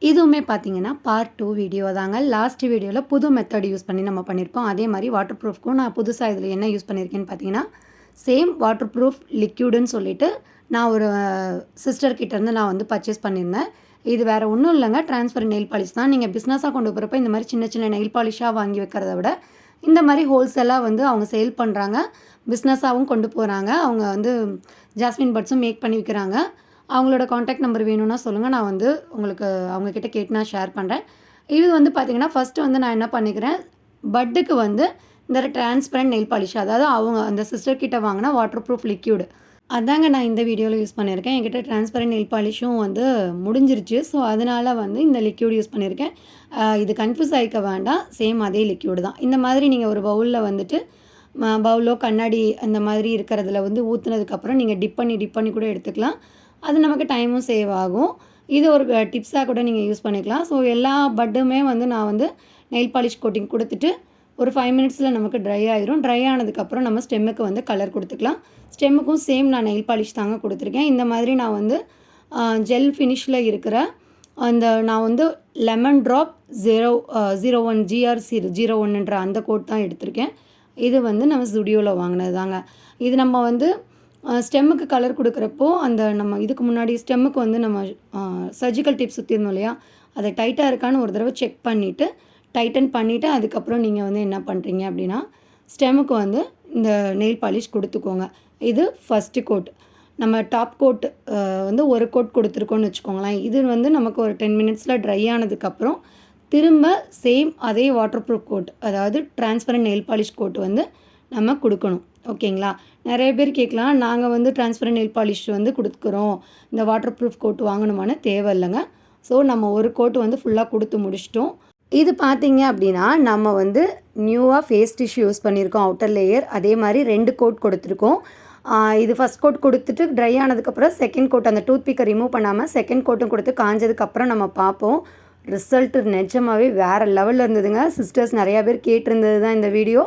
இதுவுமே பார்த்தீங்கன்னா, part 2 video தாங்க. லாஸ்ட் வீடியோல புது மெத்தட் யூஸ் பண்ணி நம்ம பண்ணியிருப்போம். அதே மாரி வாட்டர் ப்ரூஃப்க்கும் நான் புதுசா இதில என்ன யூஸ் பண்ணியிருக்கேன்னு பார்த்தீங்கன்னா, சேம் வாட்டர் ப்ரூஃப் லிக்யூடுன்னு சொல்லிட்டு, நான் ஒரு சிஸ்டர் கிட்டேருந்து நான் வந்து பர்ச்சேஸ் பண்ணியிருந்தேன். இது வேறு ஒன்றும் இல்லைங்க. டிரான்ஸ்பரண்ட் நெயில் பாலிஷ் தான். நீங்க பிஸ்னஸா கொண்டு போகிறப்ப இந்த மாரி சின்ன சின்ன நெயில் பாலிஷா வாங்கி வைக்கிறத விட, இந்த மாரி ஹோல்சேலா வந்து அவங்க சேல் பண்ணுறாங்க. பிஸ்னஸாவும் கொண்டு போறாங்க. அவங்க வந்து ஜாஸ்மின் பட்ஸும் மேக் பண்ணி விக்கிறாங்க. அவங்களோட கான்டாக்ட் நம்பர் வேணும்னா சொல்லுங்க. நான் வந்து உங்களுக்கு அவங்க கிட்ட கேட்டு நான் ஷேர் பண்ணுறேன். இது வந்து பார்த்தீங்கன்னா, ஃபர்ஸ்ட்டு வந்து நான் என்ன பண்ணிக்கிறேன், பட்டுக்கு வந்து இந்த டிரான்ஸ்பரண்ட் நெயில் பாலிஷ் அதாவது அவங்க அந்த சிஸ்டர் கிட்ட வாங்குன வாட்டர் ப்ரூஃப் லிக்யூடு. அதாங்க நான் இந்த வீடியோல யூஸ் பண்ணியிருக்கேன். என்கிட்ட டிரான்ஸ்பரண்ட் நெயில் பாலிஷும் வந்து முடிஞ்சிருச்சு. ஸோ, அதனால வந்து இந்த லிக்யூட் யூஸ் பண்ணியிருக்கேன். இது கன்ஃப்யூஸ் ஆயிக்க வேண்டாம். சேம் அதே லிக்யூடு தான். இந்த மாதிரி நீங்க ஒரு பவுல்ல வந்துட்டு பவுலோ, கண்ணாடி அந்த மாதிரி இருக்கிறதுல வந்து ஊத்துனதுக்கப்புறம் நீங்க டிப் பண்ணி கூட எடுத்துக்கலாம். அது நமக்கு டைமும் சேவ் ஆகும். இது ஒரு டிப்ஸா கூட நீங்க யூஸ் பண்ணிக்கலாம். ஸோ, எல்லா பட்டுமே வந்து நான் வந்து நெயில் பாலிஷ் கோட்டிங் குடுத்துட்டு, ஒரு 5 மினிட்ஸ்ல நமக்கு ட்ரை ஆயிரும். ட்ரை ஆனதுக்கப்புறம் நம்ம ஸ்டெம்முக்கு வந்து கலர் குடுத்துக்கலாம். ஸ்டெம்முக்கும் சேம் நான் நெயில் பாலிஷ் தாங்க குடுத்துருக்கேன். இந்த மாதிரி நான் வந்து ஜெல் ஃபினிஷ்ல இருக்கிற அந்த நான் வந்து லெமன் ட்ராப் 01 GRC 01ன்ற அந்த கோட் தான் எடுத்திருக்கேன். இது வந்து நம்ம Zudio வாங்குனது தாங்க. இது நம்ம வந்து ஸ்டெம்முக்கு கலர் குடுக்குறப்போ, அந்த நம்ம இதுக்கு முன்னாடி ஸ்டெம்முக்கு வந்து நம்ம சர்ஜிக்கல் டேப் சுத்தியிருந்தோம் இல்லையா? அது டைட்டா இருக்கான்னு ஒரு தடவ செக் பண்ணிட்டு, டைட்டன் பண்ணிட்டு, அதுக்கப்புறம் நீங்க வந்து என்ன பண்ணுறீங்க அப்படின்னா, ஸ்டெம்முக்கு வந்து இந்த நெயில் பாலிஷ் குடுத்துக்கோங்க. இது ஃபர்ஸ்ட்டு கோட். நம்ம டாப் கோட் வந்து ஒரு கோட் குடுத்துருக்கோம்னு வச்சுக்கோங்களேன். இது வந்து நமக்கு ஒரு 10 மினிட்ஸ்ல ட்ரை ஆனதுக்கப்புறம், திரும்ப சேம் அதே வாட்டர் ப்ரூஃப் கோட் அதாவது டிரான்ஸ்பரண்ட் நெயில் பாலிஷ் கோட் வந்து நம்ம குடுக்கணும். ஓகேங்களா? நெறைய பேர் கேட்கலாம், நாங்க வந்து டிரான்ஸ்பரண்ட் நெயில் பாலிஷ் வந்து குடுக்குறோம். இந்த வாட்டர் ப்ரூஃப் கோட் வாங்கணுமான்னு தேவையில்லங்க. ஸோ, நம்ம ஒரு கோட் வந்து ஃபுல்லா குடுத்து முடிச்சுட்டோம். இது பார்த்தீங்க அப்படின்னா, நம்ம வந்து நியூவா ஃபேஸ் டிஷ்யூ யூஸ் பண்ணியிருக்கோம் அவுட்டர் லேயர். அதே மாரி 2 கோட் கொடுத்துருக்கோம். இது ஃபர்ஸ்ட் கோட் குடுத்துட்டு ட்ரை ஆனதுக்கப்புறம் செகண்ட் கோட் அந்த டூத் பிக்க ரிமூவ் பண்ணாம செகண்ட் கோட்டும் குடுத்து காஞ்சதுக்கப்புறம் நம்ம பார்ப்போம். ரிசல்ட் நிஜமாவே வேற லெவல்ல இருந்ததுங்க. சிஸ்டர்ஸ் நெறைய பேர் கேட்டிருந்தது தான் இந்த வீடியோ.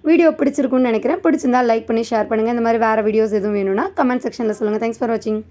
வீடியோ பிடிச்சிருக்கும்னு நினைக்கிறேன். பிடிச்சிருந்தா லைக் பண்ணி ஷேர் பண்ணுங்க. இந்த மாரி வேற வீடியோஸ் எதுவும் வேணும்னா கமெண்ட் செக்ஷன்ல சொல்லுங்க. தேங்க்ஸ் ஃபார் வாட்சிங்.